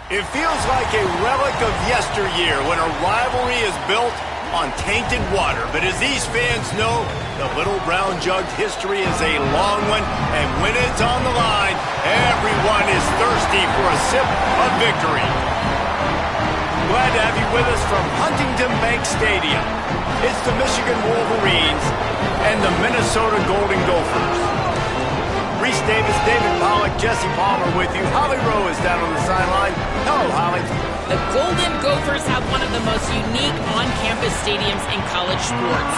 It feels like a relic of yesteryear when a rivalry is built on tainted water. But as these fans know, the Little Brown Jug's history is a long one, and when it's on the line, everyone is thirsty for a sip of victory. Glad to have you with us from Huntington Bank Stadium. It's the Michigan Wolverines and the Minnesota Golden Gophers. Reese Davis, David Pollack, Jesse Palmer with you. Holly Rowe is down on the sideline. Hello, Holly. The Golden Gophers have one of the most unique on-campus stadiums in college sports.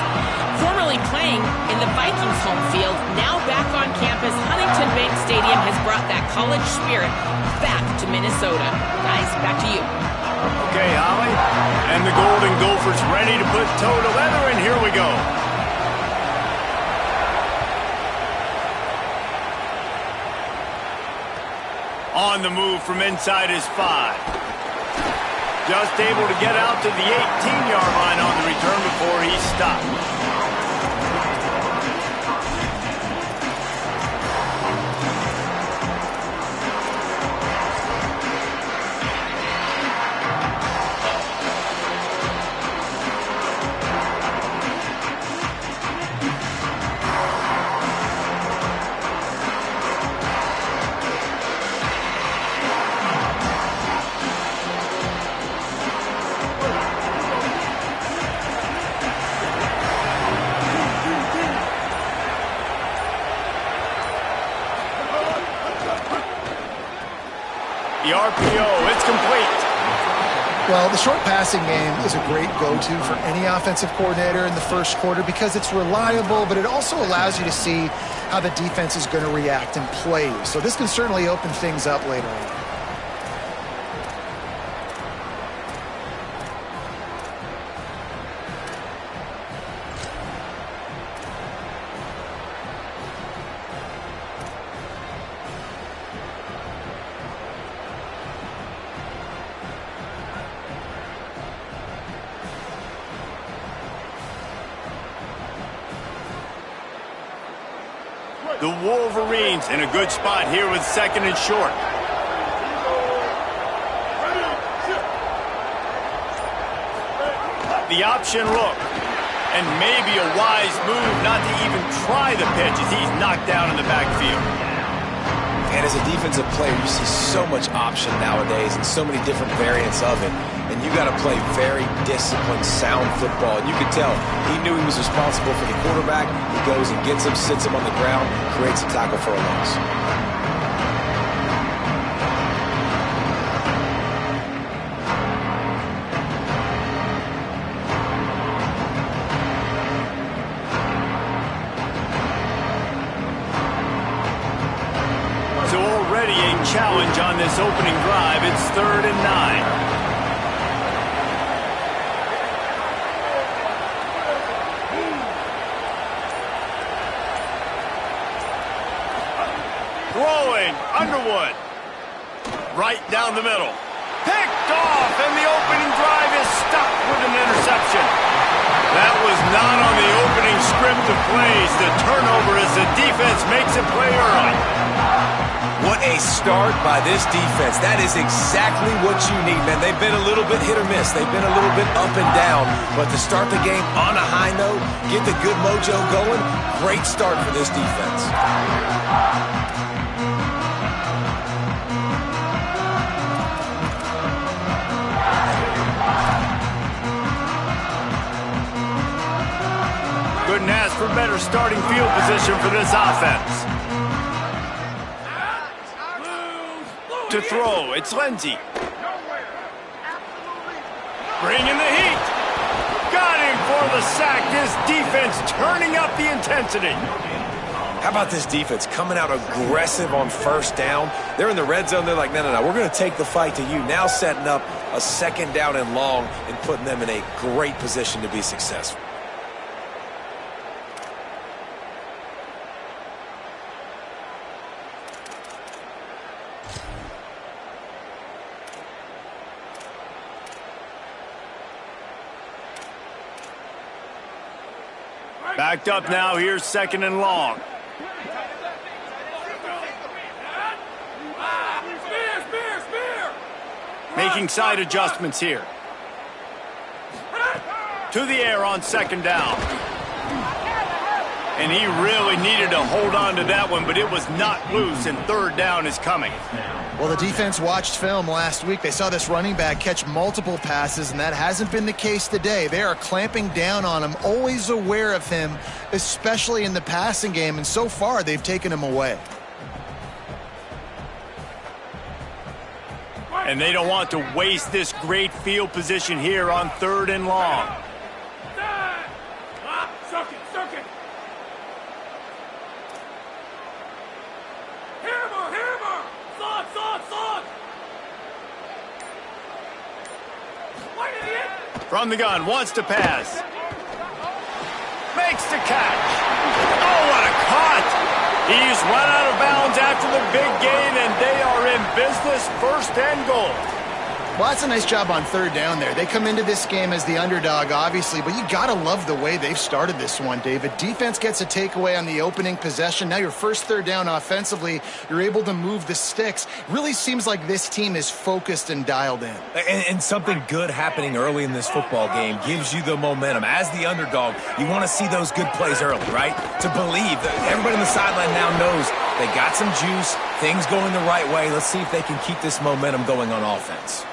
Formerly playing in the Vikings' home field, now back on campus, Huntington Bank Stadium has brought that college spirit back to Minnesota. Guys, back to you. Okay, Holly. And the Golden Gophers ready to put toe to leather, and here we go. On the move from inside his 5. Just able to get out to the 18-yard line on the return before he stopped. The RPO, it's complete. Well, the short passing game is a great go-to for any offensive coordinator in the first quarter because it's reliable, but it also allows you to see how the defense is going to react and play. So this can certainly open things up later on. The Wolverines in a good spot here with 2nd and short. The option look. And maybe a wise move not to even try the pitch as he's knocked down in the backfield. And as a defensive player, you see so much option nowadays and so many different variants of it. And you got to play very disciplined, sound football. And you could tell he knew he was responsible for the quarterback. He goes and gets him, sits him on the ground, creates a tackle for a loss. So already a challenge on this opening drive. It's 3rd and 9. Throwing, Underwood. Right down the middle. Picked off, and the opening drive is stopped with an interception. That was not on the opening script of plays. The turnover as the defense makes a play early. What a start by this defense. That is exactly what you need, man. They've been a little bit hit or miss. They've been a little bit up and down. But to start the game on a high note, get the good mojo going, great start for this defense. Couldn't ask for better starting field position for this offense. To throw, it's Lindsey. Bringing the heat. Got him for the sack. This defense turning up the intensity. How about this defense coming out aggressive on 1st down? They're in the red zone. They're like, no, we're going to take the fight to you. Now setting up a 2nd down and long and putting them in a great position to be successful. Backed up now, here's 2nd and long. Making side adjustments here. To the air on second down. And he really needed to hold on to that one, but it was not loose, and third down is coming. Well, the defense watched film last week. They saw this running back catch multiple passes, and that hasn't been the case today. They are clamping down on him, always aware of him, especially in the passing game, and so far they've taken him away. And they don't want to waste this great field position here on third and long. From the gun, wants to pass. Makes the catch. Oh, what a cut! He's run out of bounds after the big gain, and they are in business, first and goal. Well, that's a nice job on third down there. They come into this game as the underdog, obviously, but you got to love the way they've started this one, David. Defense gets a takeaway on the opening possession. Now your first third down offensively, you're able to move the sticks. Really seems like this team is focused and dialed in. And something good happening early in this football game gives you the momentum. As the underdog, you want to see those good plays early, right? To believe that everybody on the sideline now knows they got some juice, things going the right way. Let's see if they can keep this momentum going on offense.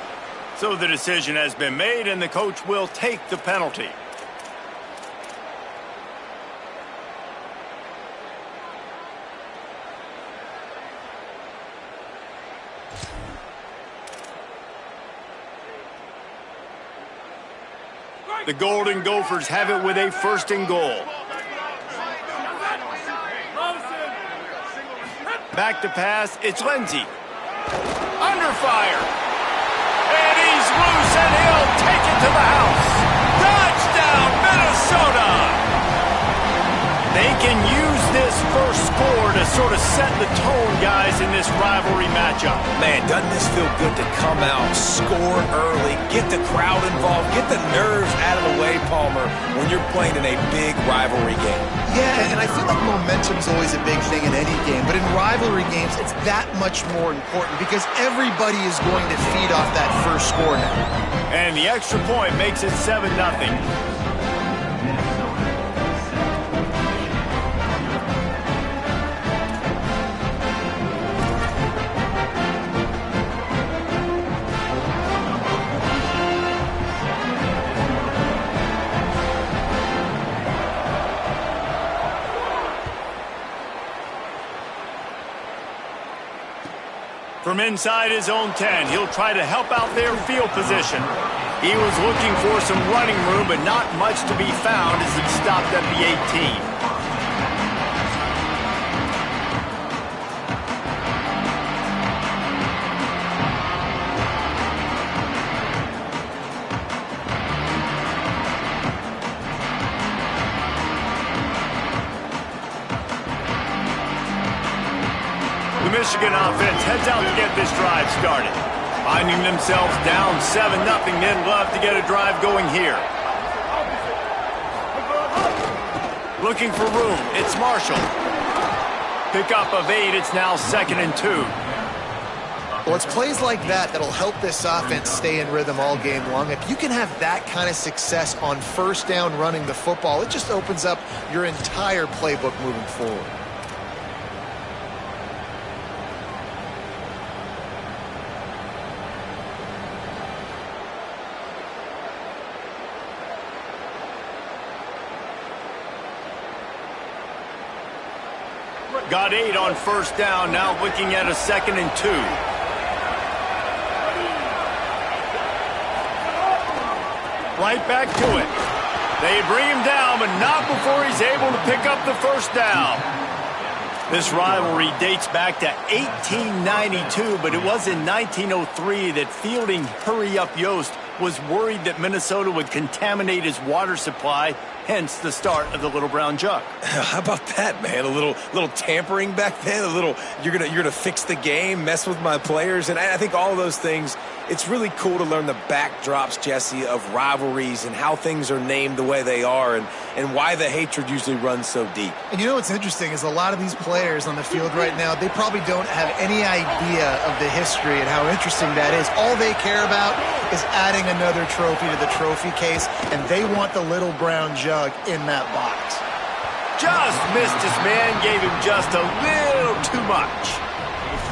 So the decision has been made, and the coach will take the penalty. The Golden Gophers have it with a first and goal. Back to pass, it's Lindsey. Under fire. And he's loose, and he'll take it to the house. Touchdown, Minnesota! They can use this first score to sort of set the tone, guys, in this rivalry matchup. Man, doesn't this feel good to come out, score early, get the crowd involved, get the nerves out of the way, Palmer, when you're playing in a big rivalry game? Yeah, and I feel like momentum's always a big thing in any game, but in rivalry games, it's that much more important because everybody is going to feed off that first score now. And the extra point makes it 7-0. From inside his own 10, he'll try to help out their field position. He was looking for some running room, but not much to be found as he stopped at the 18. The Michigan offense heads out to get this drive started. Finding themselves down 7-0, they'd love to get a drive going here. Looking for room, it's Marshall. Pickup of 8, it's now 2nd and 2. Well, it's plays like that that'll help this offense stay in rhythm all game long. If you can have that kind of success on first down running the football, it just opens up your entire playbook moving forward. Got 8 on first down, now looking at a 2nd and 2. Right back to it. They bring him down, but not before he's able to pick up the first down. This rivalry dates back to 1892, but it was in 1903 that fielding Hurry Up Yost was worried that Minnesota would contaminate his water supply hence the start of the Little Brown Jug. How about that, man? A little tampering back then. You're gonna fix the game, mess with my players, and I think all of those things. It's really cool to learn the backdrops, Jesse, of rivalries and how things are named the way they are, and why the hatred usually runs so deep. And you know what's interesting is a lot of these players on the field right now, they probably don't have any idea of the history and how interesting that is. All they care about is adding another trophy to the trophy case, and they want the Little Brown Jug in that box. Just missed his man, gave him just a little too much.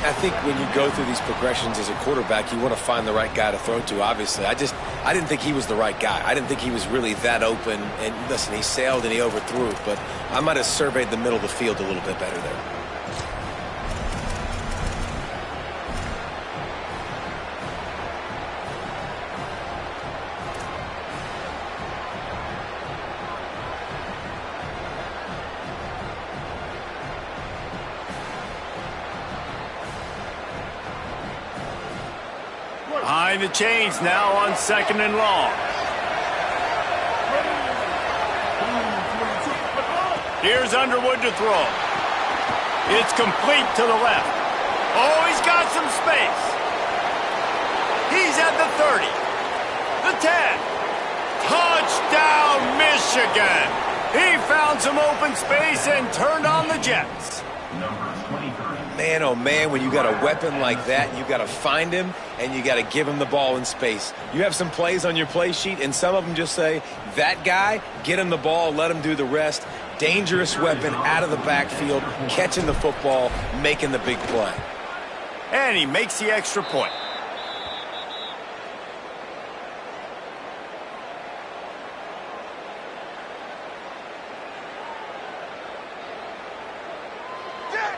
I think when you go through these progressions as a quarterback, you want to find the right guy to throw to, obviously. I didn't think he was the right guy. I didn't think he was really that open. And listen, he sailed and he overthrew it, but I might have surveyed the middle of the field a little bit better there. Behind the chains now on 2nd and long. Here's Underwood to throw. It's complete to the left. Oh, he's got some space. He's at the 30. The 10. Touchdown, Michigan. He found some open space and turned on the Jets. Man, oh man, when you got a weapon like that, you got to find him and you got to give him the ball in space. You have some plays on your play sheet, and some of them just say, that guy, get him the ball, let him do the rest. Dangerous weapon out of the backfield, catching the football, making the big play. And he makes the extra point.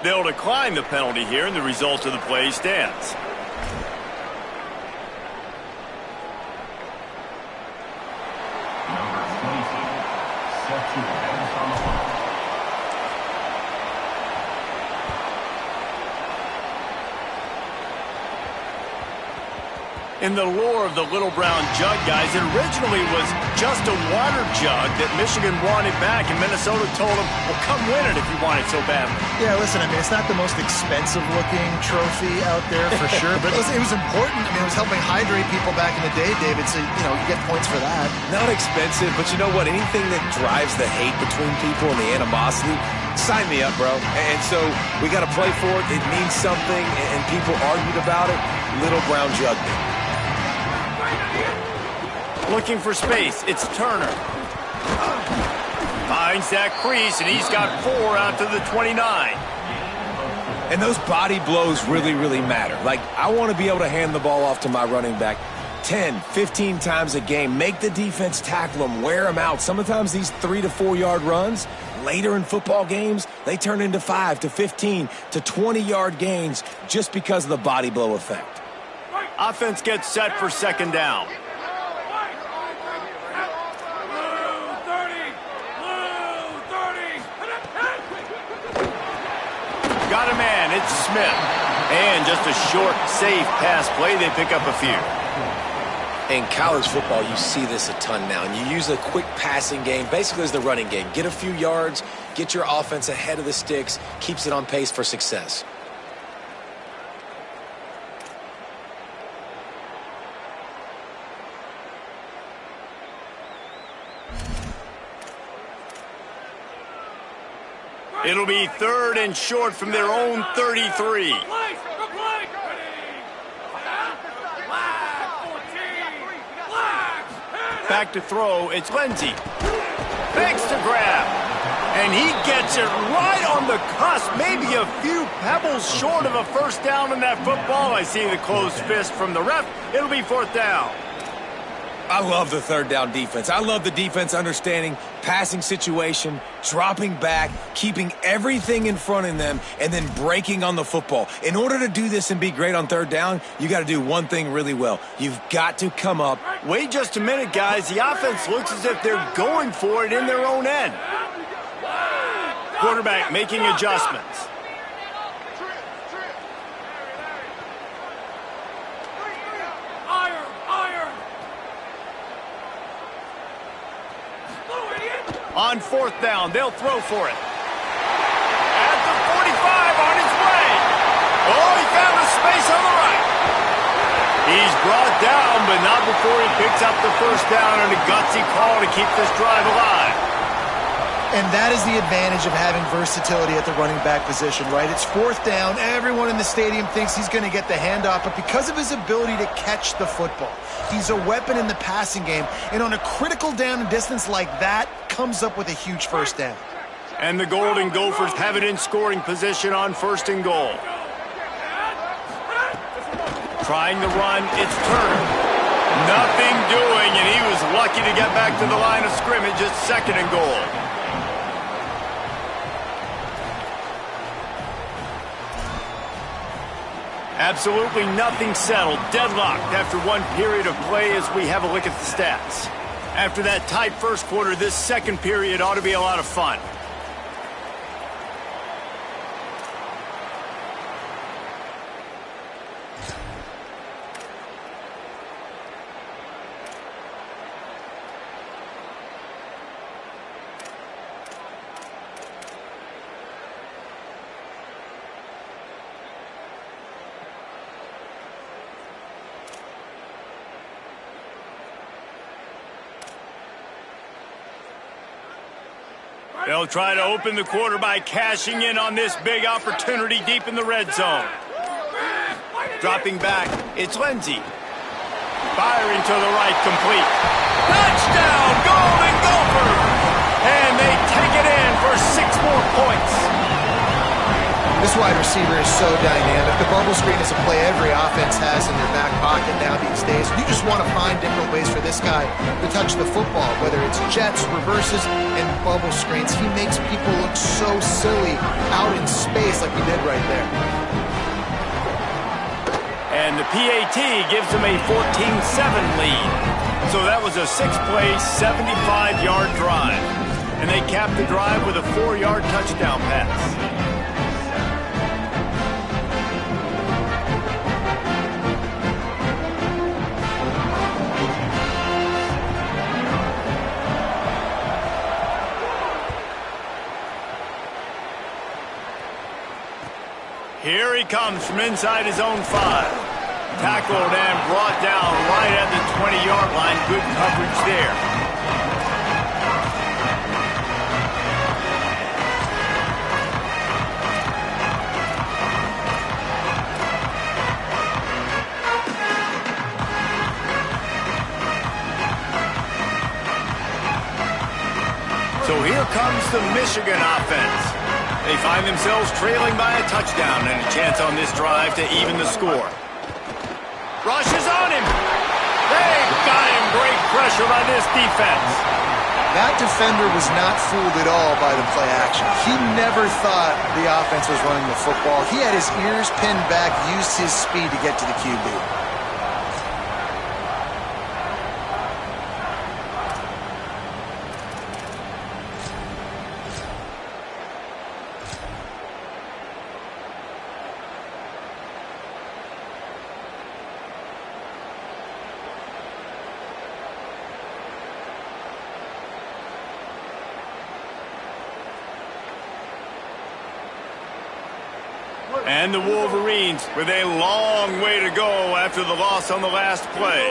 They'll decline the penalty here, and the result of the play stands. In the lore of the Little Brown Jug, guys, it originally was just a water jug that Michigan wanted back, and Minnesota told them, well, come win it if you want it so badly. Yeah, listen, I mean, it's not the most expensive-looking trophy out there for sure, but it was important. I mean, it was helping hydrate people back in the day, David, so, you know, you get points for that. Not expensive, but you know what? Anything that drives the hate between people and the animosity, sign me up, bro. And so we got to play for it. It means something, and people argued about it. Little Brown Jug. Looking for space. It's Turner. Finds that crease, and he's got 4 out to the 29. And those body blows really, really matter. Like, I want to be able to hand the ball off to my running back 10, 15 times a game. Make the defense tackle them, wear them out. Sometimes these 3 to 4 yard runs, later in football games, they turn into 5 to 15 to 20 yard gains just because of the body blow effect. Offense gets set for 2nd down. Got a man, it's Smith. And just a short, safe pass play, they pick up a few. In college football, you see this a ton now. And you use a quick passing game, basically as the running game. Get a few yards, get your offense ahead of the sticks, keeps it on pace for success. It'll be 3rd and short from their own 33. Back to throw, it's Lindsey. Fakes to grab. And he gets it right on the cusp, maybe a few pebbles short of a 1st down in that football. I see the closed fist from the ref. It'll be 4th down. I love the 3rd down defense. I love the defense understanding passing situation, dropping back, keeping everything in front of them, and then breaking on the football. In order to do this and be great on 3rd down, you got to do one thing really well. You've got to come up. Wait just a minute, guys. The offense looks as if they're going for it in their own end. Quarterback making adjustments. On fourth down, they'll throw for it. At the 45, on his way. Oh, he found a space on the right. He's brought down, but not before he picks up the first down and a gutsy call to keep this drive alive. And that is the advantage of having versatility at the running back position, right? It's fourth down. Everyone in the stadium thinks he's going to get the handoff, but because of his ability to catch the football, he's a weapon in the passing game. And on a critical down and distance like that, comes up with a huge first down. And the Golden Gophers have it in scoring position on first and goal. Trying to run, it's Turner. Nothing doing, and he was lucky to get back to the line of scrimmage at second and goal. Absolutely nothing settled. Deadlocked after one period of play as we have a look at the stats. After that tight first quarter, this second period ought to be a lot of fun. They'll try to open the quarter by cashing in on this big opportunity deep in the red zone. Dropping back, it's Lindsey. Firing to the right, complete. Touchdown, Golden Gophers! And they take it in for 6 more points. This wide receiver is so dynamic. The bubble screen is a play every offense has in their back pocket now these days. You just want to find different ways for this guy to touch the football, whether it's jets, reverses, and bubble screens. He makes people look so silly out in space like he did right there. And the PAT gives them a 14-7 lead. So that was a 6-play, 75-yard drive. And they capped the drive with a 4-yard touchdown pass. Here he comes from inside his own 5. Tackled and brought down right at the 20-yard line. Good coverage there. So here comes the Michigan offense. They find themselves trailing by a touchdown and a chance on this drive to even the score. Rush is on him. They've got him. Great pressure by this defense. That defender was not fooled at all by the play action. He never thought the offense was running the football. He had his ears pinned back, used his speed to get to the QB. And the Wolverines with a long way to go after the loss on the last play.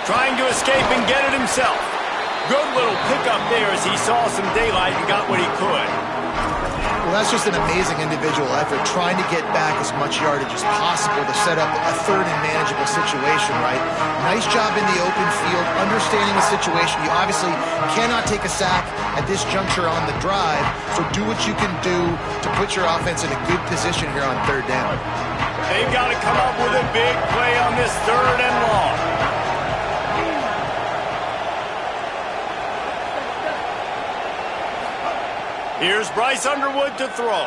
Trying to escape and get it himself. Good little pickup there as he saw some daylight and got what he could. Well, that's just an amazing individual effort, trying to get back as much yardage as possible to set up a third and manageable situation, right? Nice job in the open field, understanding the situation. You obviously cannot take a sack at this juncture on the drive, so do what you can do to put your offense in a good position here on third down. They've got to come up with a big play on this third and long. Here's Bryce Underwood to throw.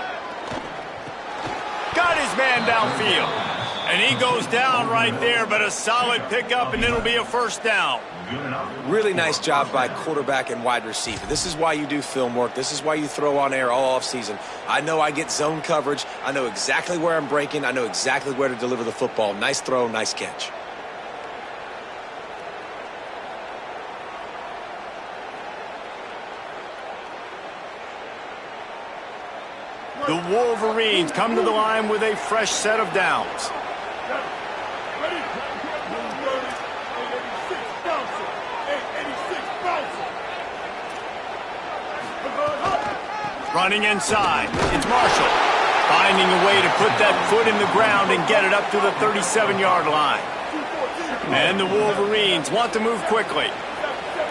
Got his man downfield. And he goes down right there, but a solid pickup, and it'll be a first down. Really nice job by quarterback and wide receiver. This is why you do film work. This is why you throw on air all offseason. I know I get zone coverage. I know exactly where I'm breaking. I know exactly where to deliver the football. Nice throw, nice catch. The Wolverines come to the line with a fresh set of downs. Running inside, it's Marshall, finding a way to put that foot in the ground and get it up to the 37-yard line. And the Wolverines want to move quickly.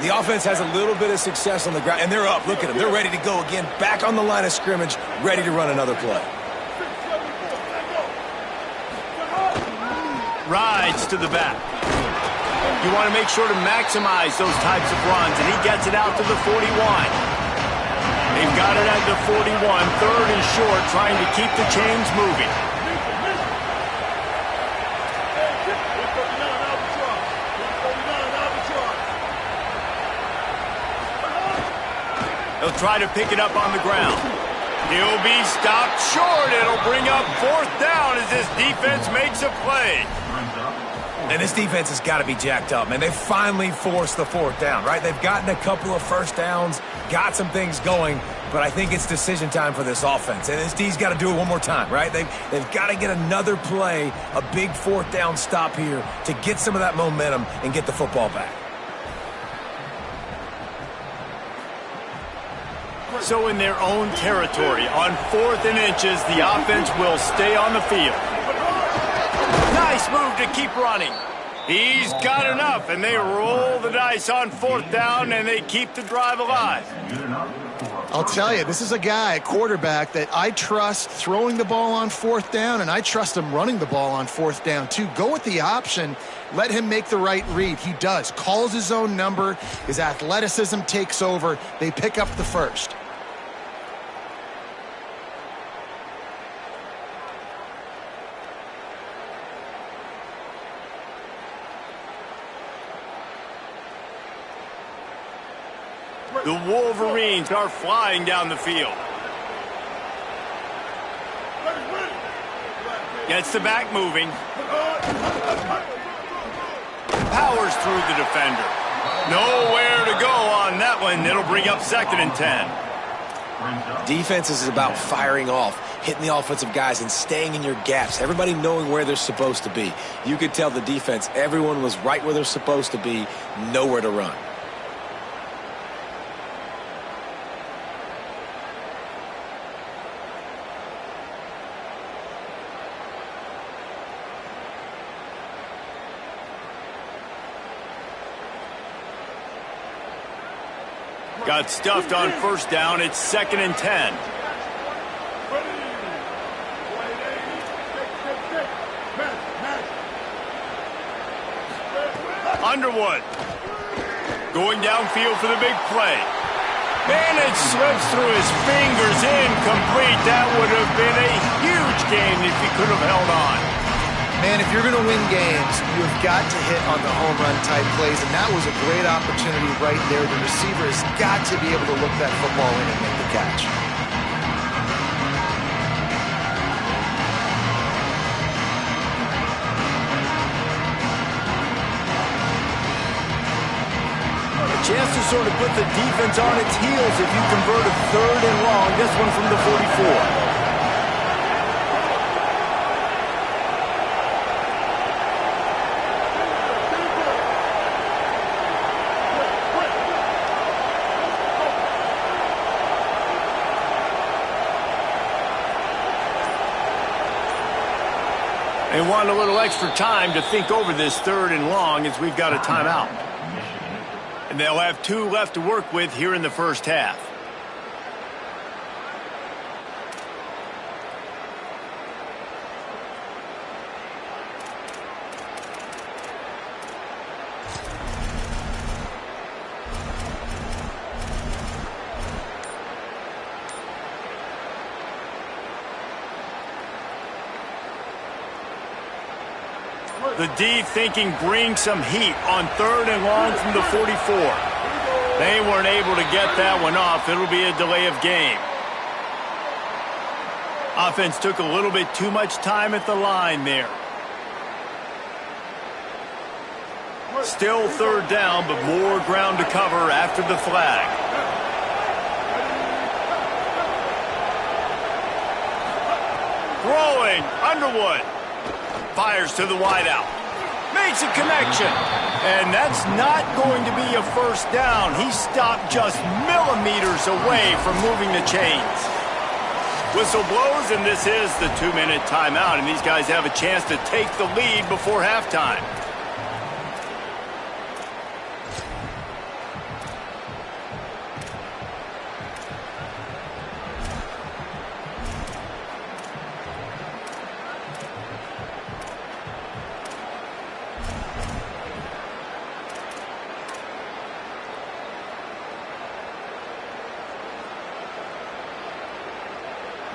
The offense has a little bit of success on the ground, and they're up. Look at them. They're ready to go again, back on the line of scrimmage, ready to run another play. Rides to the back. You want to make sure to maximize those types of runs, and he gets it out to the 41. They've got it at the 41, third and short, trying to keep the chains moving. They'll try to pick it up on the ground. He'll be stopped short. It'll bring up fourth down as this defense makes a play. And this defense has got to be jacked up, man. They finally forced the fourth down, right? They've gotten a couple of first downs, got some things going, but I think it's decision time for this offense. And this D's got to do it one more time, right? They've got to get another play, a big fourth down stop here to get some of that momentum and get the football back. So in their own territory, on 4th and inches, the offense will stay on the field. Nice move to keep running. He's got enough, and they roll the dice on 4th down, and they keep the drive alive. I'll tell you, this is a guy, quarterback, that I trust throwing the ball on 4th down, and I trust him running the ball on 4th down, too. Go with the option. Let him make the right read. He does. Calls his own number. His athleticism takes over. They pick up the first. The Wolverines are flying down the field. Gets the back moving. Powers through the defender. Nowhere to go on that one. It'll bring up 2nd and 10. Defense is about firing off, hitting the offensive guys and staying in your gaps. Everybody knowing where they're supposed to be. You could tell the defense, everyone was right where they're supposed to be, nowhere to run. Got stuffed on 1st down. It's 2nd and 10. Underwood going downfield for the big play. And it slips through his fingers, incomplete. That would have been a huge game if he could have held on. Man, if you're going to win games, you have got to hit on the home run type plays, and that was a great opportunity right there. The receiver has got to be able to look that football in and make the catch. A chance to sort of put the defense on its heels if you convert a 3rd and long. This one from the 44. They want a little extra time to think over this 3rd and long as we've got a timeout. And they'll have 2 left to work with here in the first half. The D thinking bring some heat on 3rd and long from the 44. They weren't able to get that one off. It'll be a delay of game. Offense took a little bit too much time at the line there. Still 3rd down, but more ground to cover after the flag. Throwing, Underwood. Fires to the wideout. Makes a connection. And that's not going to be a first down. He stopped just millimeters away from moving the chains. Whistle blows, and this is the 2-minute timeout, and these guys have a chance to take the lead before halftime.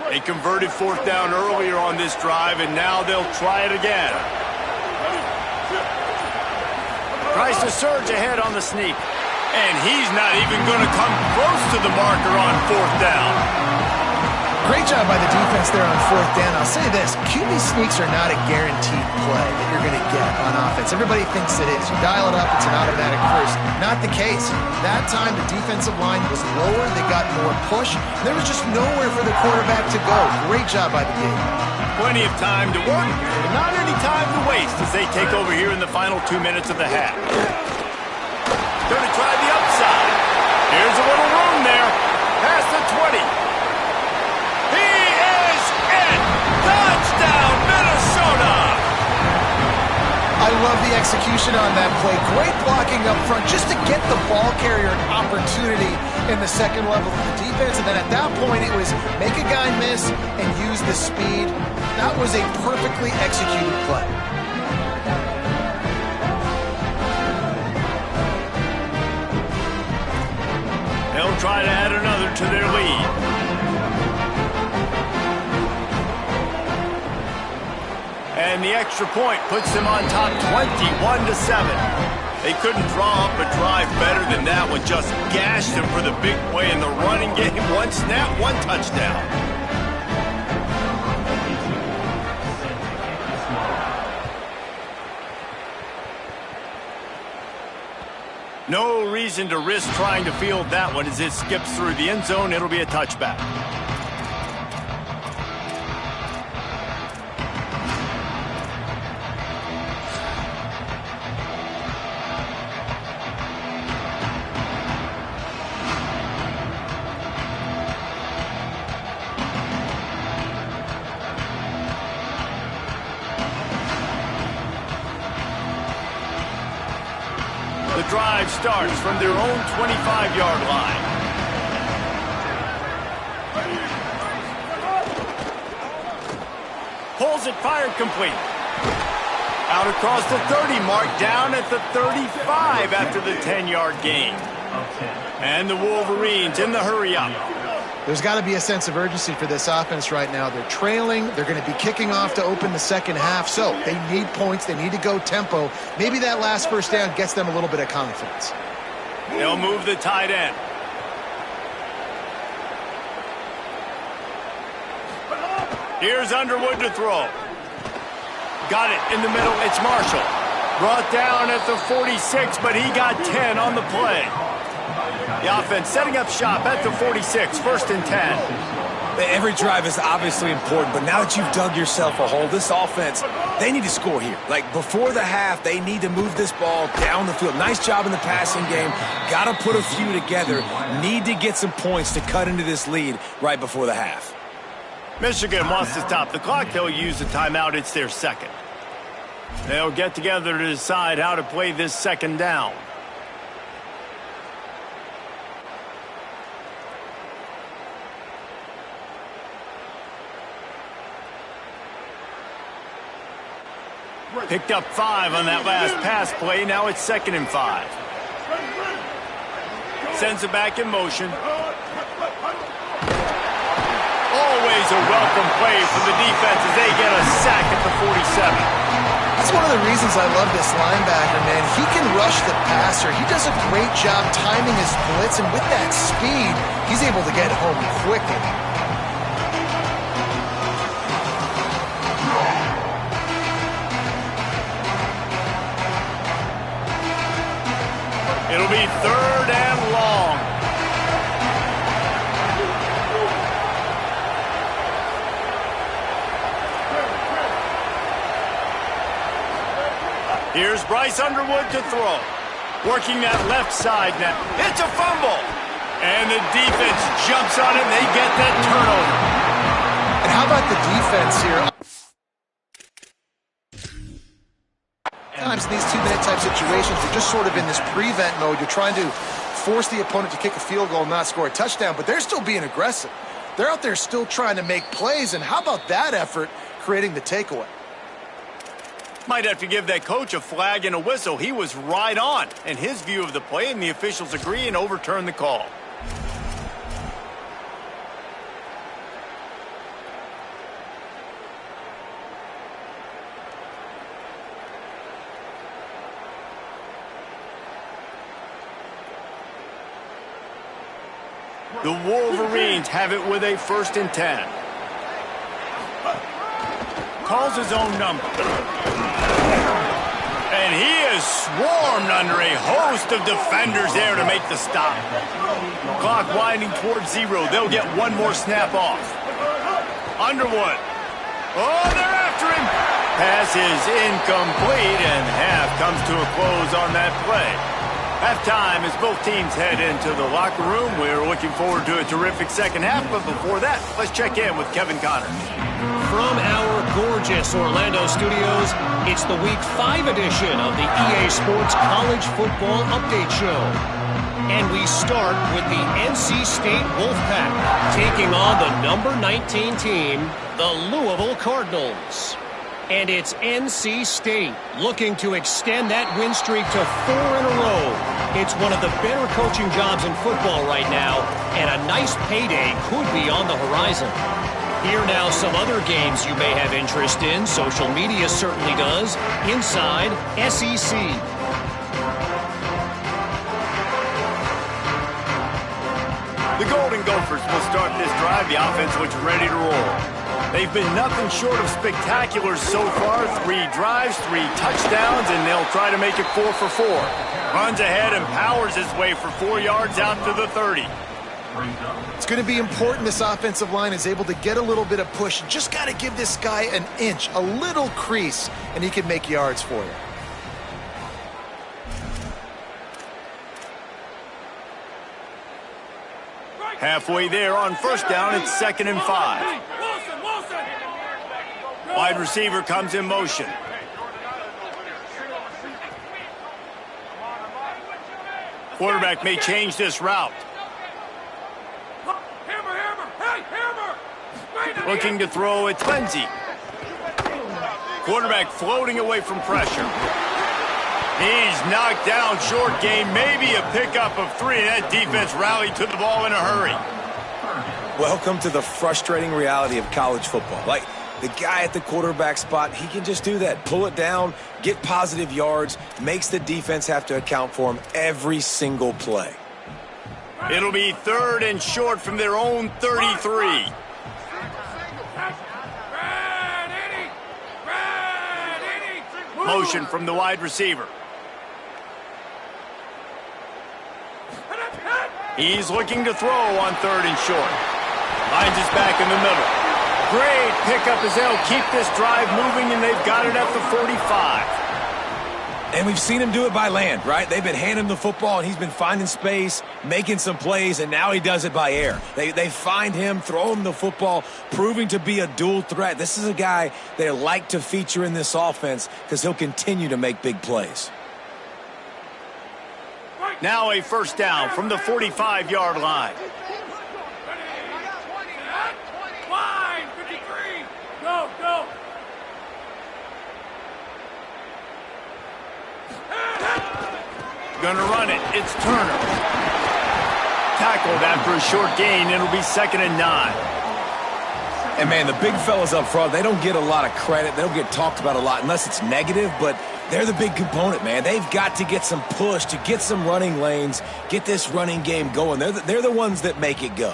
They converted 4th down earlier on this drive, and now they'll try it again. Tries to surge ahead on the sneak. And he's not even going to come close to the marker on 4th down. Great job by the defense there on 4th down. I'll say this, QB sneaks are not a guaranteed play that you're going to get on offense. Everybody thinks it is. You dial it up, it's an automatic first. Not the case. That time, the defensive line was lower. They got more push. There was just nowhere for the quarterback to go. Great job by the D. Plenty of time to work, but not any time to waste as they take over here in the final 2 minutes of the half. Going to try the upside. Here's a little room there. Past the 20. Touchdown, Minnesota! I love the execution on that play. Great blocking up front just to get the ball carrier an opportunity in the second level of the defense. And then at that point, it was make a guy miss and use the speed. That was a perfectly executed play. They'll try to add another to their lead. And the extra point puts them on top 21-7. They couldn't draw up a drive better than that one. Just gashed them for the big play in the running game. One snap, one touchdown. No reason to risk trying to field that one as it skips through the end zone. It'll be a touchback. The drive starts from their own 25-yard line. Pulls it, fired, complete. Out across the 30 mark, down at the 35 after the 10-yard gain. And the Wolverines in the hurry-up. There's got to be a sense of urgency for this offense right now. They're trailing. They're going to be kicking off to open the second half. So they need points. They need to go tempo. Maybe that last first down gets them a little bit of confidence. They'll move the tight end. Here's Underwood to throw. Got it in the middle. It's Marshall. Brought down at the 46, but he got 10 on the play. The offense setting up shop at the 46, 1st and 10. Every drive is obviously important, but now that you've dug yourself a hole, this offense, they need to score here. Like, before the half, they need to move this ball down the field. Nice job in the passing game. Got to put a few together. Need to get some points to cut into this lead right before the half. Michigan wants to stop the clock. They'll use the timeout. It's their second. They'll get together to decide how to play this second down. Picked up 5 on that last pass play. Now it's 2nd and 5. Sends it back in motion. Always a welcome play for the defense as they get a sack at the 47. That's one of the reasons I love this linebacker, man. He can rush the passer. He does a great job timing his blitz, and with that speed, he's able to get home quickly. It'll be 3rd and long. Here's Bryce Underwood to throw. Working that left side now. It's a fumble. And the defense jumps on it, and they get that turnover. And how about the defense here? Sometimes in these 2-minute type situations, you're just sort of in this prevent mode. You're trying to force the opponent to kick a field goal and not score a touchdown, but they're still being aggressive. They're out there still trying to make plays, and how about that effort creating the takeaway? Might have to give that coach a flag and a whistle. He was right on in his view of the play, and the officials agree and overturn the call. The Wolverines have it with a 1st and 10. Calls his own number. And he is swarmed under a host of defenders there to make the stop. Clock winding towards 0. They'll get one more snap off. Underwood. Oh, they're after him. Pass is incomplete, and half comes to a close on that play. Halftime as both teams head into the locker room. We're looking forward to a terrific second half, but before that, let's check in with Kevin Connors. From our gorgeous Orlando studios, it's the Week 5 edition of the EA Sports College Football Update Show. And we start with the NC State Wolfpack taking on the number 19 team, the Louisville Cardinals. And it's NC State looking to extend that win streak to 4 in a row. It's one of the better coaching jobs in football right now, and a nice payday could be on the horizon. Here now some other games you may have interest in. Social media certainly does. Inside SEC. The Golden Gophers will start this drive. The offense looks ready to roll. They've been nothing short of spectacular so far. 3 drives, 3 touchdowns, and they'll try to make it 4 for 4. Runs ahead and powers his way for 4 yards out to the 30. It's going to be important this offensive line is able to get a little bit of push. You just got to give this guy an inch, a little crease, and he can make yards for you. Halfway there on 1st down, it's 2nd and 5. Wide receiver comes in motion. Quarterback may change this route. Looking to throw, it's Lindsey. Quarterback floating away from pressure. He's knocked down, short game, maybe a pickup of 3. That defense rallied to the ball in a hurry. Welcome to the frustrating reality of college football. Like, the guy at the quarterback spot, he can just do that. Pull it down, get positive yards, makes the defense have to account for him every single play. It'll be 3rd and short from their own 33. Motion from the wide receiver. He's looking to throw on 3rd and short. Finds his back in the middle. Great pickup as they'll keep this drive moving, and they've got it at the 45. And we've seen him do it by land, right? They've been handing him the football, and he's been finding space, making some plays, and now he does it by air. They find him, throw him the football, proving to be a dual threat. This is a guy they like to feature in this offense because he'll continue to make big plays. Now a 1st down from the 45-yard line. Go! Gonna run it. It's Turner. Tackled after a short gain. It'll be 2nd and 9. And, man, the big fellas up front, they don't get a lot of credit. They don't get talked about a lot unless it's negative, but they're the big component, man. They've got to get some push, to get some running lanes, get this running game going. They're the ones that make it go.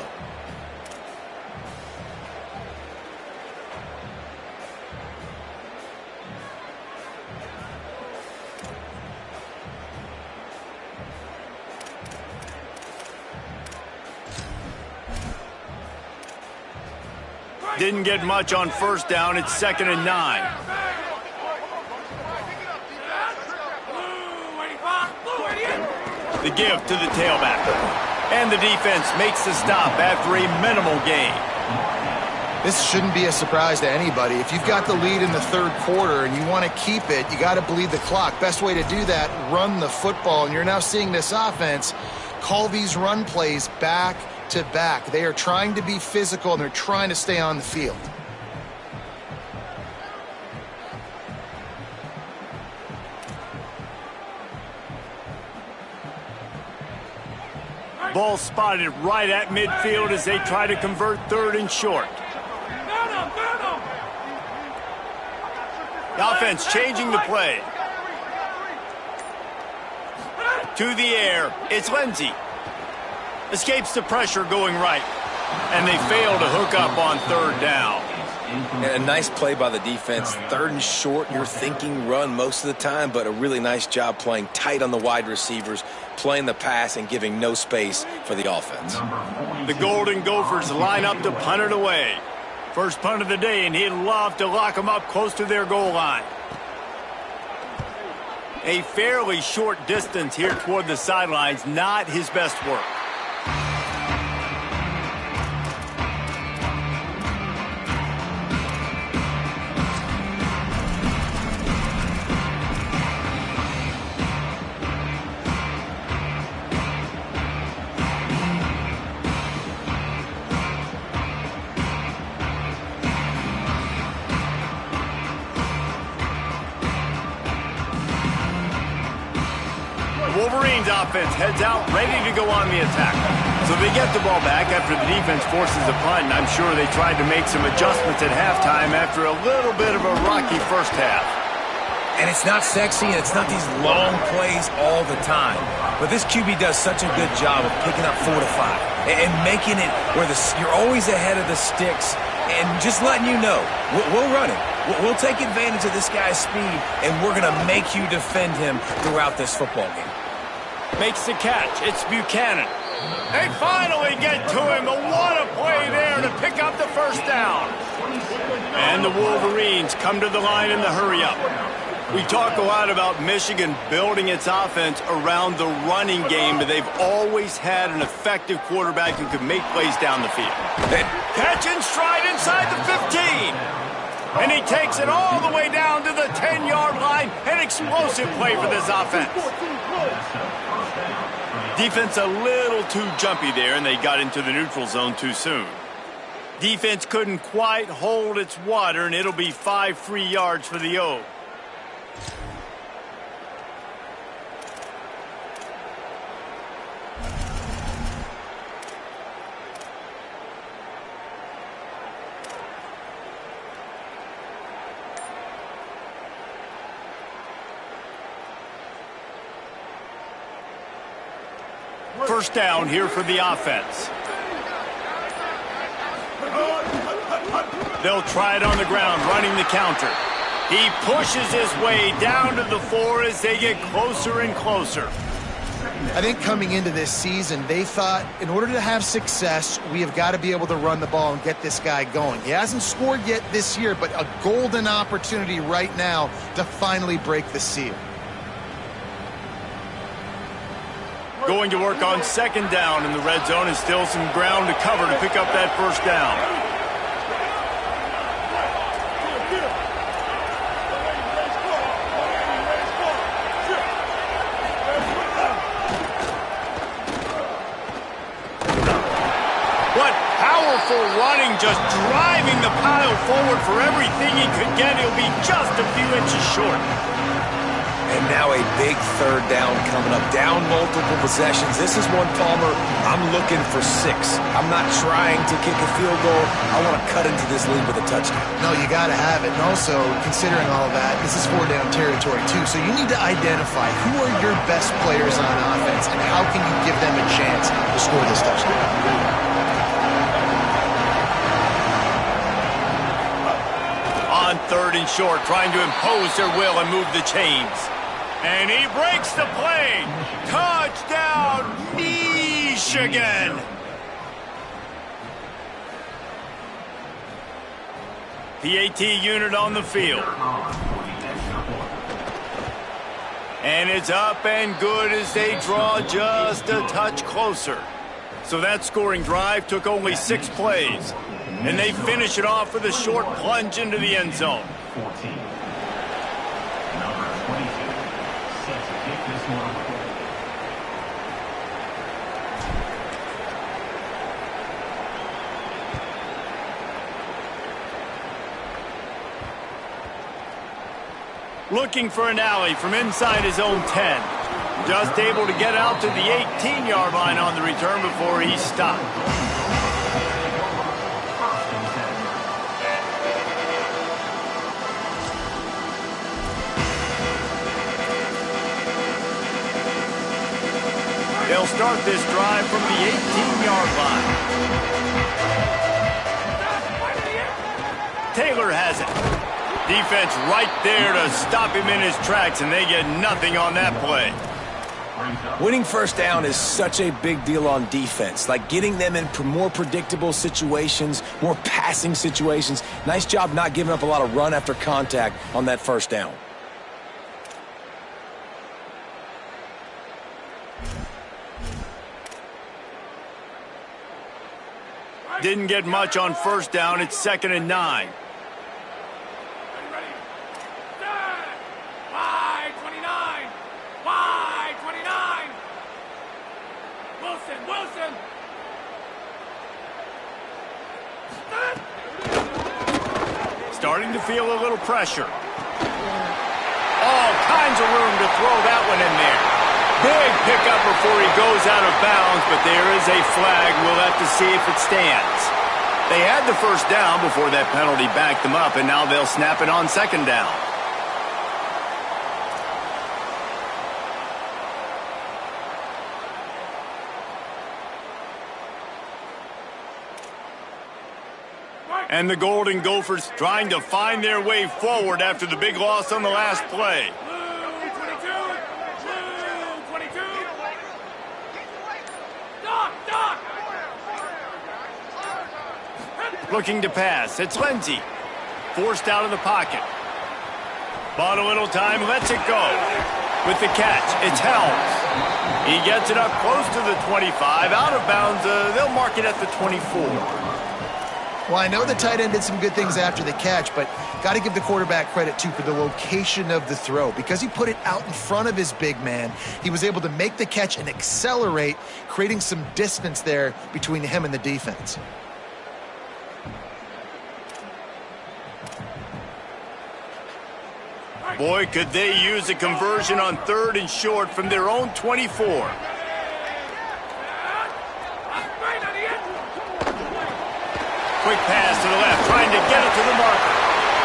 Didn't get much on first down. It's 2nd and 9. The give to the tailback. And the defense makes the stop after a minimal gain. This shouldn't be a surprise to anybody. If you've got the lead in the third quarter and you want to keep it, you got to bleed the clock. Best way to do that, run the football. And you're now seeing this offense call these run plays back to back. They are trying to be physical, and they're trying to stay on the field. Ball spotted right at midfield as they try to convert 3rd and short. The offense changing the play. To the air, it's Lindsey. Escapes the pressure going right. And they fail to hook up on 3rd down. And a nice play by the defense. 3rd and short, you're thinking run most of the time, but a really nice job playing tight on the wide receivers, playing the pass and giving no space for the offense. The Golden Gophers line up to punt it away. First punt of the day, and he'd love to lock them up close to their goal line. A fairly short distance here toward the sidelines, not his best work. Wolverines offense heads out, ready to go on the attack. So they get the ball back after the defense forces a punt, and I'm sure they tried to make some adjustments at halftime after a little bit of a rocky first half. And it's not sexy, and it's not these long plays all the time. But this QB does such a good job of picking up 4 to 5 and making it where you're always ahead of the sticks and just letting you know, we'll run it. We'll take advantage of this guy's speed, and we're going to make you defend him throughout this football game. Makes the catch. It's Buchanan. They finally get to him. But what a play there to pick up the first down. And the Wolverines come to the line in the hurry-up. We talk a lot about Michigan building its offense around the running game, but they've always had an effective quarterback who can make plays down the field. Catch and stride inside the 15. And he takes it all the way down to the 10-yard line. An explosive play for this offense. Defense a little too jumpy there, and they got into the neutral zone too soon. Defense couldn't quite hold its water, and it'll be 5 free yards for the O. First down here for the offense. They'll try it on the ground, running the counter. He pushes his way down to the 4 as they get closer and closer. I think coming into this season, they thought in order to have success, we have got to be able to run the ball and get this guy going. He hasn't scored yet this year, but a golden opportunity right now to finally break the seal. Going to work on second down in the red zone, and still some ground to cover to pick up that first down. What powerful running, just driving the pile forward for everything he could get. He'll be just a few inches short. And now a big third down coming up. Down multiple possessions. This is one, Palmer, I'm looking for 6. I'm not trying to kick a field goal. I want to cut into this lead with a touchdown. No, you got to have it. And also, considering all of that, this is 4-down territory too. So you need to identify who are your best players on offense and how can you give them a chance to score this touchdown. On 3rd and short, trying to impose their will and move the chains. And he breaks the play. Touchdown, Michigan. PAT unit on the field. And it's up and good as they draw just a touch closer. So that scoring drive took only 6 plays. And they finish it off with a short plunge into the end zone. 14. Number 22. Set to kick this one. Looking for an alley from inside his own 10. Just able to get out to the 18-yard line on the return before he's stopped. They'll start this drive from the 18-yard line. Taylor has it. Defense right there to stop him in his tracks, and they get nothing on that play. Winning first down is such a big deal on defense, like getting them in more predictable situations, more passing situations. Nice job not giving up a lot of run after contact on that first down. Didn't get much on first down. It's 2nd and 9. Starting to feel a little pressure. All kinds of room to throw that one in there. Big pickup before he goes out of bounds, but there is a flag. We'll have to see if it stands. They had the first down before that penalty backed them up, and now they'll snap it on 2nd down. And the Golden Gophers trying to find their way forward after the big loss on the last play. Looking to pass. It's Lindsey. Forced out of the pocket. Bought a little time, lets it go. With the catch, it's Helms. He gets it up close to the 25. Out of bounds, they'll mark it at the 24. Well, I know the tight end did some good things after the catch, but got to give the quarterback credit, too, for the location of the throw. Because he put it out in front of his big man, he was able to make the catch and accelerate, creating some distance there between him and the defense. Boy, could they use a conversion on 3rd and short from their own 24. Quick pass to the left, trying to get it to the marker.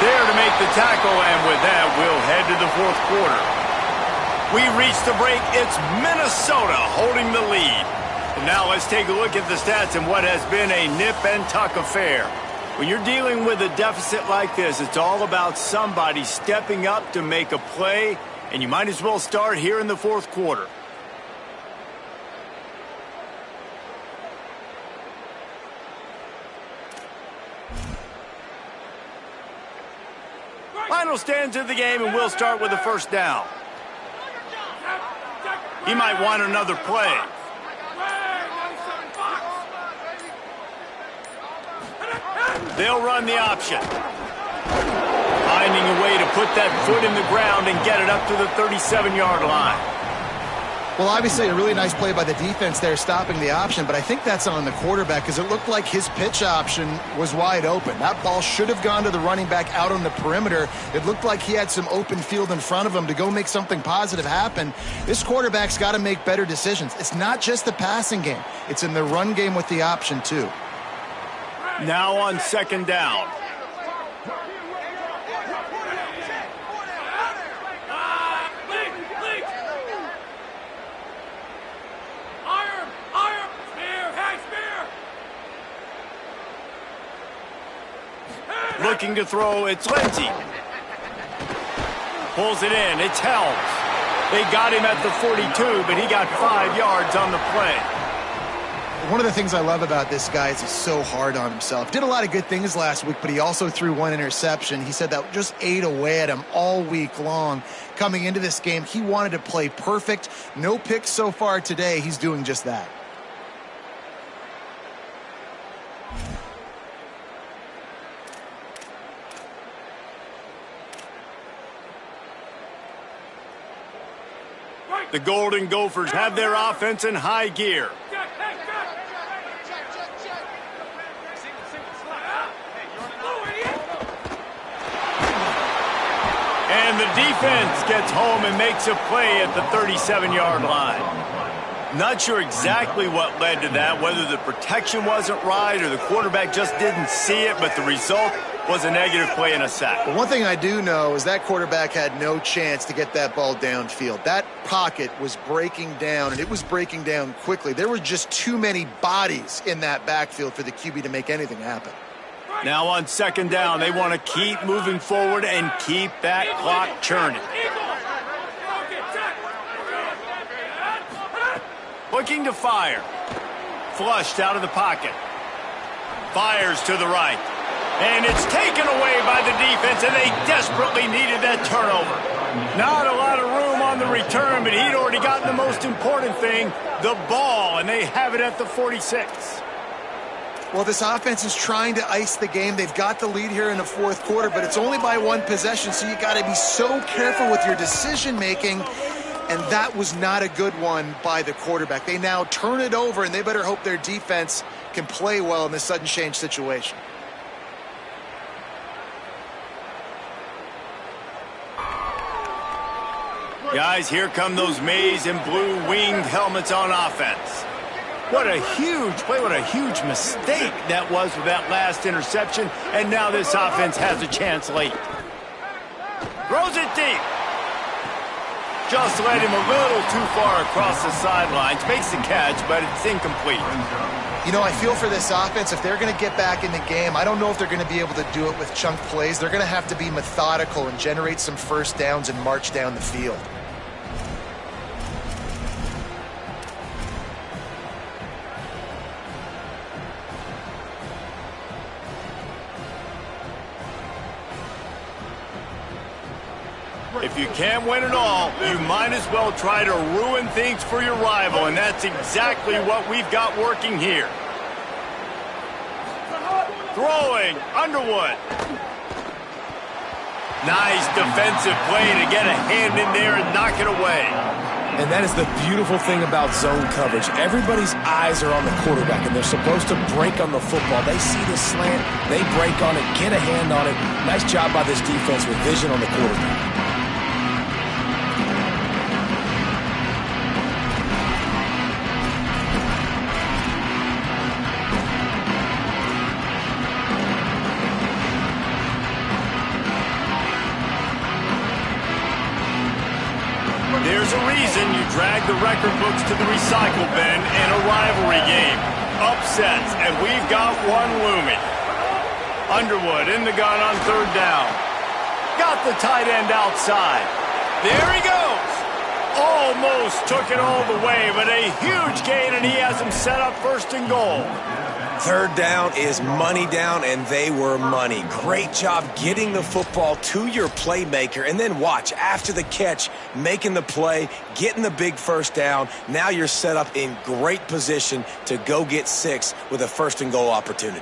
There to make the tackle, and with that, we'll head to the 4th quarter. We reach the break. It's Minnesota holding the lead. And now let's take a look at the stats and what has been a nip-and-tuck affair. When you're dealing with a deficit like this, it's all about somebody stepping up to make a play, and you might as well start here in the 4th quarter. Final stanza of the game, and we'll start with the first down. He might want another play. They'll run the option. Finding a way to put that foot in the ground and get it up to the 37-yard line. Well, obviously a really nice play by the defense there stopping the option, but I think that's on the quarterback because it looked like his pitch option was wide open. That ball should have gone to the running back out on the perimeter. It looked like he had some open field in front of him to go make something positive happen. This quarterback's got to make better decisions. It's not just the passing game. It's in the run game with the option too. Now on second down. Looking to throw, it's Lindsey. Pulls it in, it's Helms. They got him at the 42, but he got 5 yards on the play. One of the things I love about this guy is he's so hard on himself. Did a lot of good things last week, but he also threw one interception. He said that just ate away at him all week long. Coming into this game, he wanted to play perfect. No picks so far today. He's doing just that. The Golden Gophers have their offense in high gear. And the defense gets home and makes a play at the 37-yard line. Not sure exactly what led to that, whether the protection wasn't right or the quarterback just didn't see it, but the result was a negative play and a sack. But one thing I do know is that quarterback had no chance to get that ball downfield. That pocket was breaking down, and it was breaking down quickly. There were just too many bodies in that backfield for the QB to make anything happen. Now on second down, they want to keep moving forward and keep that clock churning. Looking to fire. Flushed out of the pocket. Fires to the right. And it's taken away by the defense, and they desperately needed that turnover. Not a lot of room on the return, but he'd already gotten the most important thing, the ball, and they have it at the 46. Well, this offense is trying to ice the game. They've got the lead here in the fourth quarter, but it's only by one possession, so you got to be so careful with your decision-making, and that was not a good one by the quarterback. They now turn it over, and they better hope their defense can play well in this sudden change situation. Guys, here come those maize and blue winged helmets on offense. What a huge play, what a huge mistake that was with that last interception, and now this offense has a chance late. Throws it deep. Just led him a little too far across the sidelines. Makes the catch, but it's incomplete. You know, I feel for this offense, if they're going to get back in the game, I don't know if they're going to be able to do it with chunk plays. They're going to have to be methodical and generate some first downs and march down the field. If you can't win it all, you might as well try to ruin things for your rival, and that's exactly what we've got working here. Throwing, Underwood. Nice defensive play to get a hand in there and knock it away. And that is the beautiful thing about zone coverage. Everybody's eyes are on the quarterback, and they're supposed to break on the football. They see the slant, they break on it, get a hand on it. Nice job by this defense with vision on the quarterback. There's a reason you drag the record books to the recycle bin in a rivalry game. Upsets, and we've got one looming. Underwood in the gun on third down. Got the tight end outside. There he goes. Almost took it all the way, but a huge gain, and he has him set up first and goal. Third down is money down, and they were money. Great job getting the football to your playmaker, and then watch, after the catch, making the play, getting the big first down. Now you're set up in great position to go get 6 with a first and goal opportunity.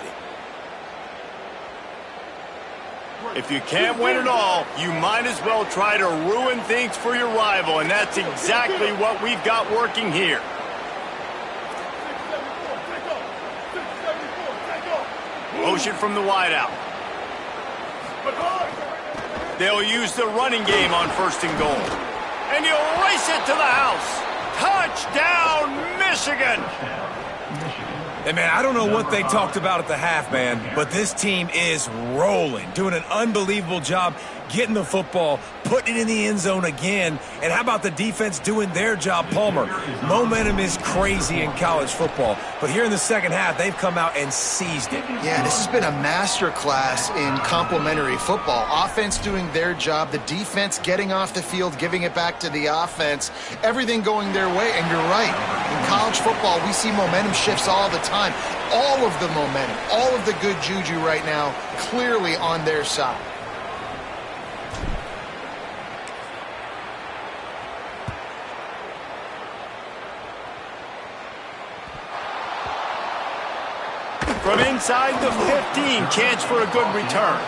If you can't win it all, you might as well try to ruin things for your rival, and that's exactly what we've got working here. Motion from the wideout. They'll use the running game on 1st and goal. And he'll race it to the house. Touchdown, Michigan! Hey, man, I don't know what they talked about at the half, man, but this team is rolling, doing an unbelievable job getting the football, putting it in the end zone again. And how about the defense doing their job, Palmer? Momentum is crazy in college football, but here in the second half, they've come out and seized it. Yeah, this has been a masterclass in complementary football. Offense doing their job, the defense getting off the field, giving it back to the offense, everything going their way. And you're right, in college football, we see momentum shifts all the time. All of the momentum, all of the good juju right now, clearly on their side. From inside the 15, chance for a good return.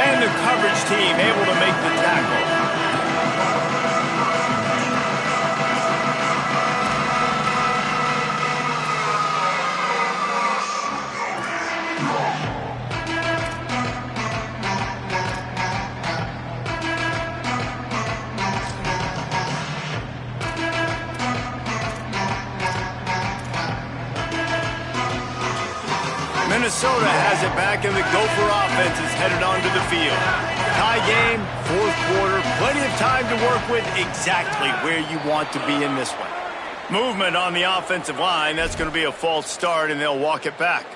And the coverage team able to make the tackle. Minnesota has it back, and the Gopher offense is headed onto the field. Tie game, 4th quarter, plenty of time to work with, exactly where you want to be in this one. Movement on the offensive line, that's going to be a false start, and they'll walk it back.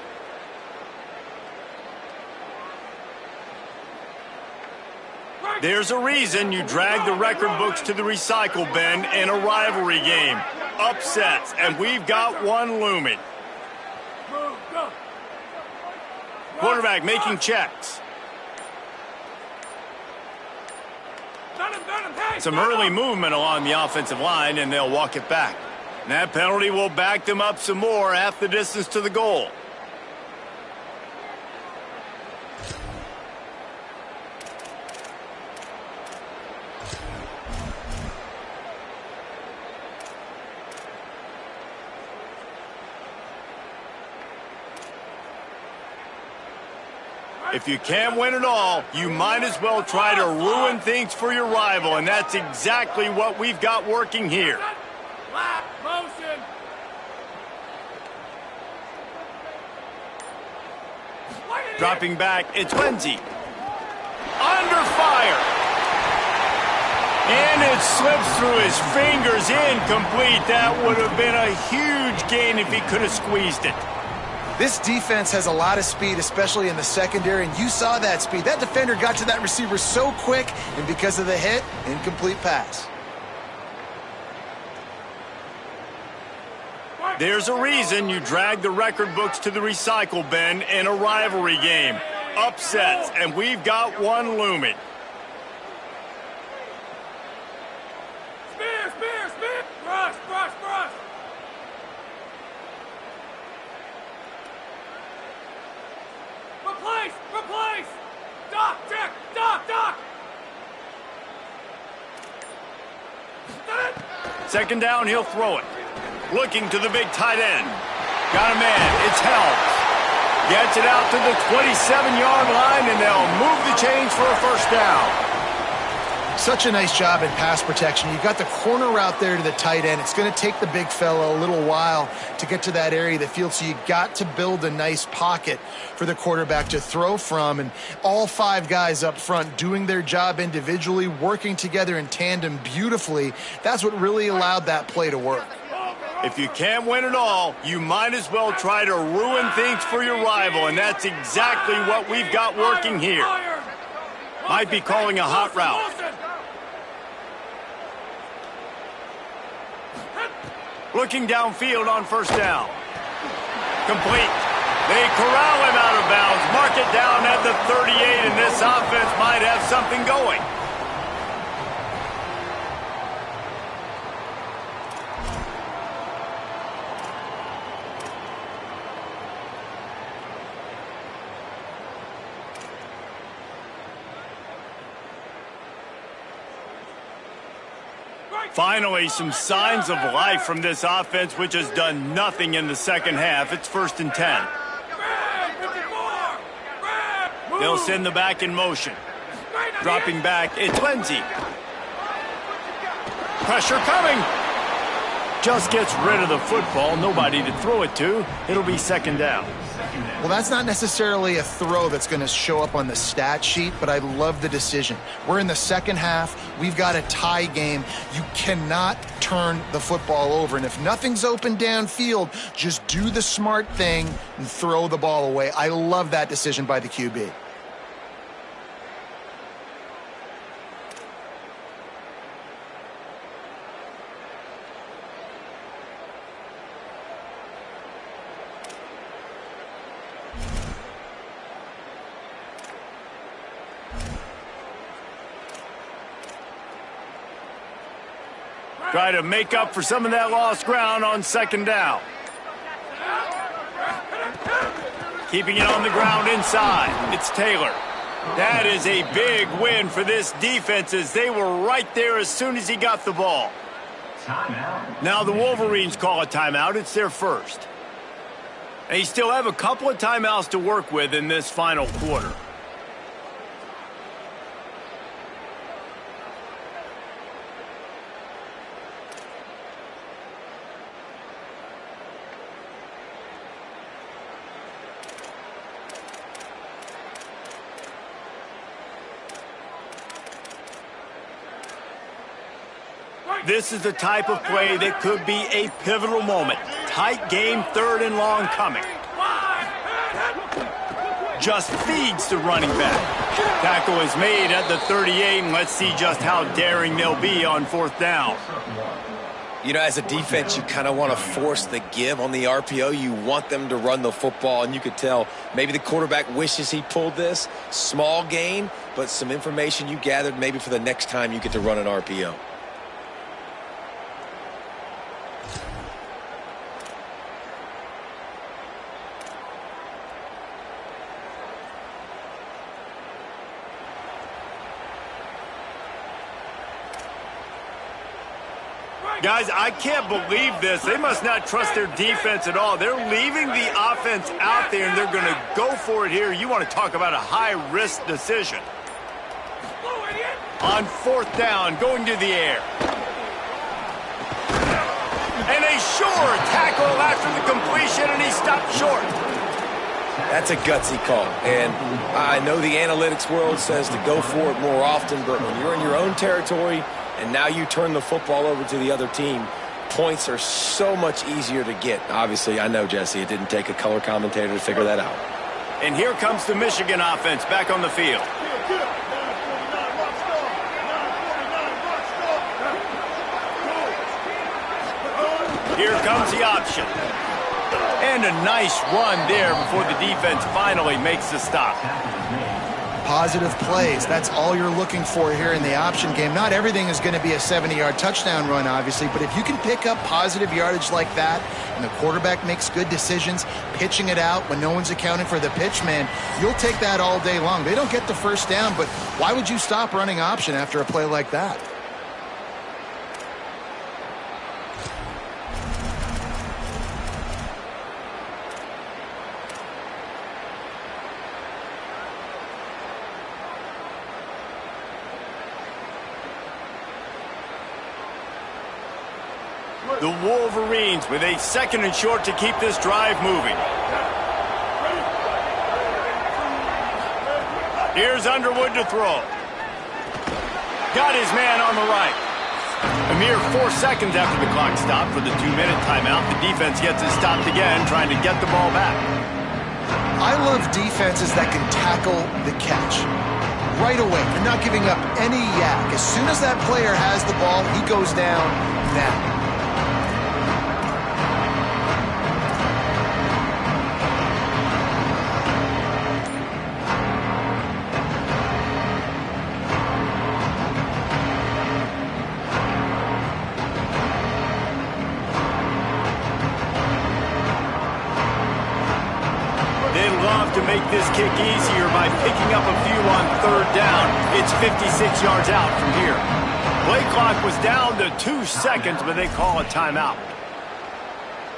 There's a reason you drag the record books to the recycle bin in a rivalry game. Upsets, and we've got one looming. Quarterback making checks. Some early movement along the offensive line, and they'll walk it back. And that penalty will back them up some more, half the distance to the goal. If you can't win it all, you might as well try to ruin things for your rival, and that's exactly what we've got working here. Motion. Dropping back, it's Lindsey. Under fire. And it slips through his fingers, incomplete. That would have been a huge gain if he could have squeezed it. This defense has a lot of speed, especially in the secondary, and you saw that speed. That defender got to that receiver so quick, and because of the hit, incomplete pass. There's a reason you drag the record books to the recycle bin in a rivalry game. Upsets, and we've got one looming. Spear. Brush. Replace. Doc. Second down, he'll throw it. Looking to the big tight end. Got a man, it's Helms. Gets it out to the 27-yard line, and they'll move the chains for a first down. Such a nice job in pass protection. You got the corner route there to the tight end. It's going to take the big fella a little while to get to that area of the field, so you got to build a nice pocket for the quarterback to throw from. And all 5 guys up front doing their job individually, working together in tandem beautifully. That's what really allowed that play to work. If you can't win it all, you might as well try to ruin things for your rival, and that's exactly what we've got working here. Might be calling a hot route. Looking downfield on first down. Complete. They corral him out of bounds. Mark it down at the 38, and this offense might have something going. Finally, some signs of life from this offense, which has done nothing in the second half. It's 1st and 10. They'll send the back in motion. Dropping back, it's Lindsey. Pressure coming. Just gets rid of the football. Nobody to throw it to. It'll be 2nd down. Well, that's not necessarily a throw that's going to show up on the stat sheet, but I love the decision. We're in the second half. We've got a tie game. You cannot turn the football over. And if nothing's open downfield, just do the smart thing and throw the ball away. I love that decision by the QB. Try to make up for some of that lost ground on 2nd down. Keeping it on the ground inside. It's Taylor. That is a big win for this defense as they were right there as soon as he got the ball. Timeout. Now the Wolverines call a timeout. It's their first. They still have a couple of timeouts to work with in this final quarter. This is the type of play that could be a pivotal moment. Tight game, 3rd and long coming. Just feeds the running back. Tackle is made at the 38, and let's see just how daring they'll be on 4th down. You know, as a defense, you kind of want to force the give on the RPO. You want them to run the football, and you could tell maybe the quarterback wishes he pulled this. Small gain, but some information you gathered maybe for the next time you get to run an RPO. Guys, I can't believe this. They must not trust their defense at all. They're leaving the offense out there, and they're going to go for it here. You want to talk about a high-risk decision. On 4th down, going to the air. And a sure tackle after the completion, and he stopped short. That's a gutsy call, and I know the analytics world says to go for it more often, but when you're in your own territory and now you turn the football over to the other team, points are so much easier to get. Obviously, I know, Jesse, it didn't take a color commentator to figure that out. And here comes the Michigan offense back on the field. Here comes the option. And a nice run there before the defense finally makes the stop. Positive plays. That's all you're looking for here in the option game. Not everything is going to be a 70-yard touchdown run, obviously, but if you can pick up positive yardage like that and the quarterback makes good decisions, pitching it out when no one's accounting for the pitch, man, you'll take that all day long. They don't get the first down, but why would you stop running option after a play like that? The Wolverines with a 2nd and short to keep this drive moving. Here's Underwood to throw. Got his man on the right. A mere 4 seconds after the clock stopped for the 2-minute timeout, the defense gets it stopped again, trying to get the ball back. I love defenses that can tackle the catch right away. They're not giving up any yak. As soon as that player has the ball, he goes down now. To make this kick easier by picking up a few on 3rd down. It's 56 yards out from here. Play clock was down to 2 seconds, but they call a timeout.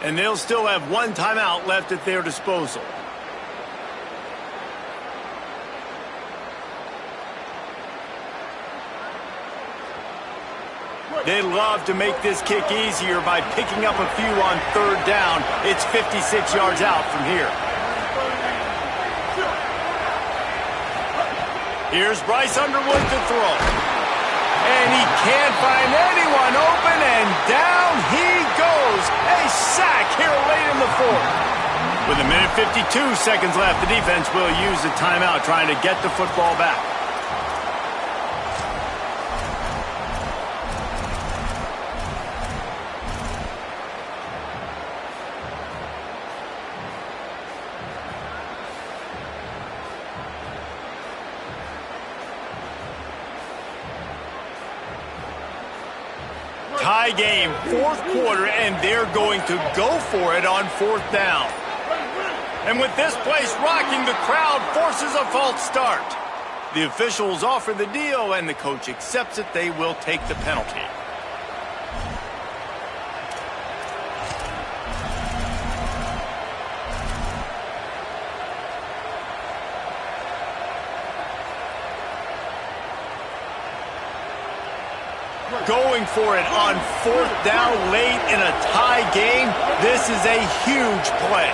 And they'll still have 1 timeout left at their disposal. They'd love to make this kick easier by picking up a few on 3rd down. It's 56 yards out from here. Here's Bryce Underwood to throw. And he can't find anyone open, and down he goes. A sack here late in the 4th. With 1:52 seconds left, the defense will use a timeout trying to get the football back. Tie game, 4th quarter, and they're going to go for it on 4th down. And with this place rocking, the crowd forces a false start. The officials offer the deal, and the coach accepts it. They will take the penalty. Going for it on 4th down late in a tie game. This is a huge play.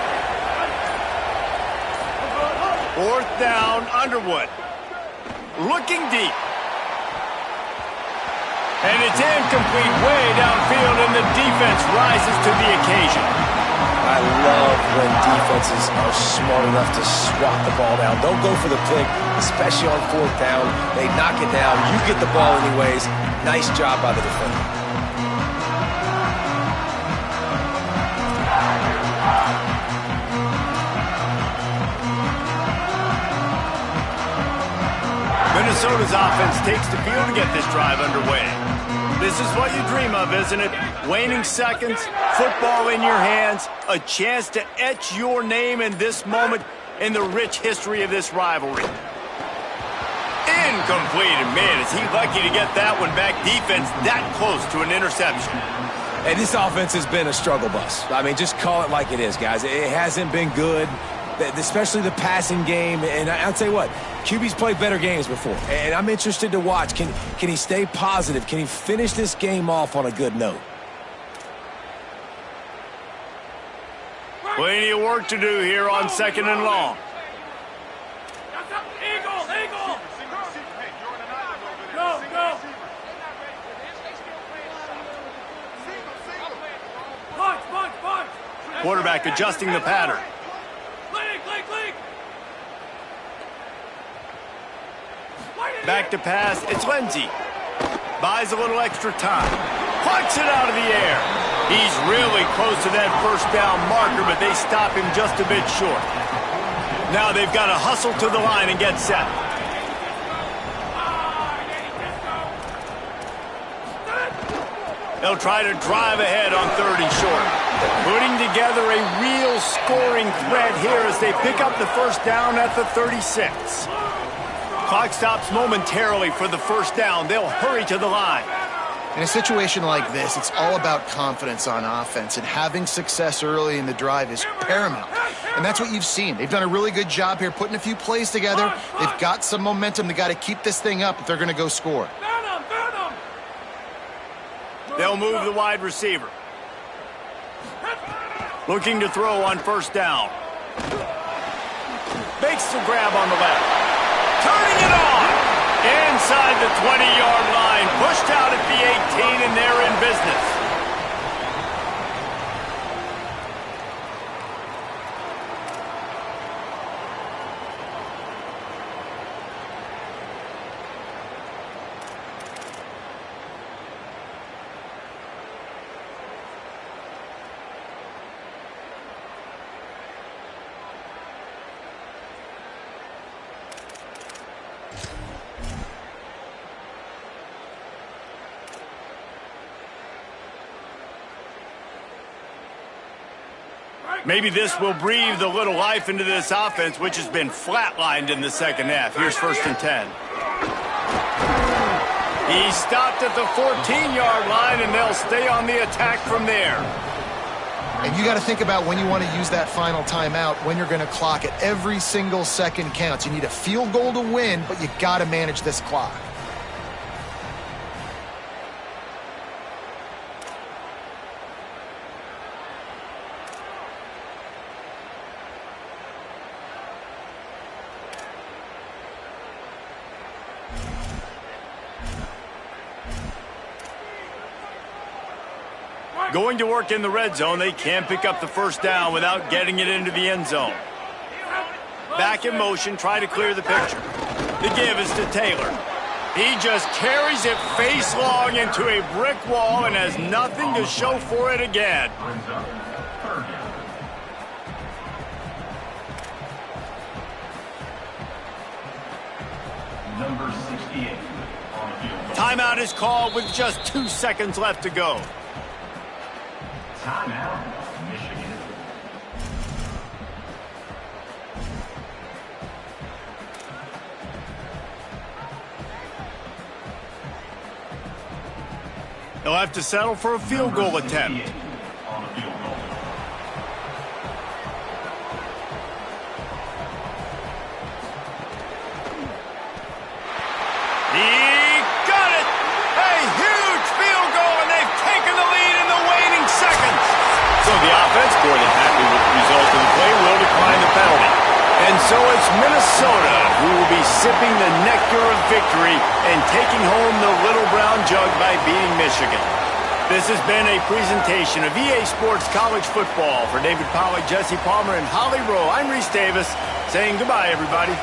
4th down, Underwood. Looking deep. And it's incomplete way downfield, and the defense rises to the occasion. I love when defenses are smart enough to swat the ball down. Don't go for the pick, especially on 4th down. They knock it down. You get the ball anyways. Nice job by the defender. Minnesota's offense takes the field to get this drive underway. This is what you dream of, isn't it? Waning seconds, football in your hands, a chance to etch your name in this moment in the rich history of this rivalry. Incomplete, and man, is he lucky to get that one back. Defense that close to an interception. And this offense has been a struggle bus. I mean, just call it like it is, guys. It hasn't been good, especially the passing game. And I'll tell you what, QB's played better games before. And I'm interested to watch. Can he stay positive? Can he finish this game off on a good note? Plenty of work to do here on 2nd and long. Eagle! Go! Punch! Quarterback adjusting the pattern. Click! Back to pass, it's Lindsey. Buys a little extra time. Plucks it out of the air. He's really close to that 1st down marker, but they stop him just a bit short. Now they've got to hustle to the line and get set. They'll try to drive ahead on 3rd and short. Putting together a real scoring threat here as they pick up the 1st down at the 36. Clock stops momentarily for the 1st down. They'll hurry to the line. In a situation like this, it's all about confidence on offense, and having success early in the drive is paramount. And that's what you've seen. They've done a really good job here putting a few plays together. They've got some momentum. They've got to keep this thing up if they're going to go score. They'll move the wide receiver. Looking to throw on 1st down. Makes the grab on the left. Turning it on. Inside the 20-yard line. Pushed out at the 18, and they're in business. Maybe this will breathe a little life into this offense, which has been flatlined in the 2nd half. Here's 1st and 10. He stopped at the 14-yard line, and they'll stay on the attack from there. And you got to think about when you want to use that final timeout, when you're going to clock it. Every single second counts. You need a field goal to win, but you got to manage this clock. Going to work in the red zone, they can't pick up the first down without getting it into the end zone. Back in motion, try to clear the picture. The give is to Taylor. He just carries it face long into a brick wall and has nothing to show for it again. Number 68 on the field. Timeout is called with just 2 seconds left to go. Timeout, Michigan. They'll have to settle for a field goal attempt. On the field goal. He got it! A huge field goal, and they've taken the lead in the waning seconds. So the offense, more than happy with the result of the play, will decline the penalty. And so it's Minnesota who will be sipping the nectar of victory and taking home the Little Brown Jug by beating Michigan. This has been a presentation of EA Sports College Football. For David Pollack, Jesse Palmer, and Holly Rowe, I'm Reese Davis saying goodbye, everybody.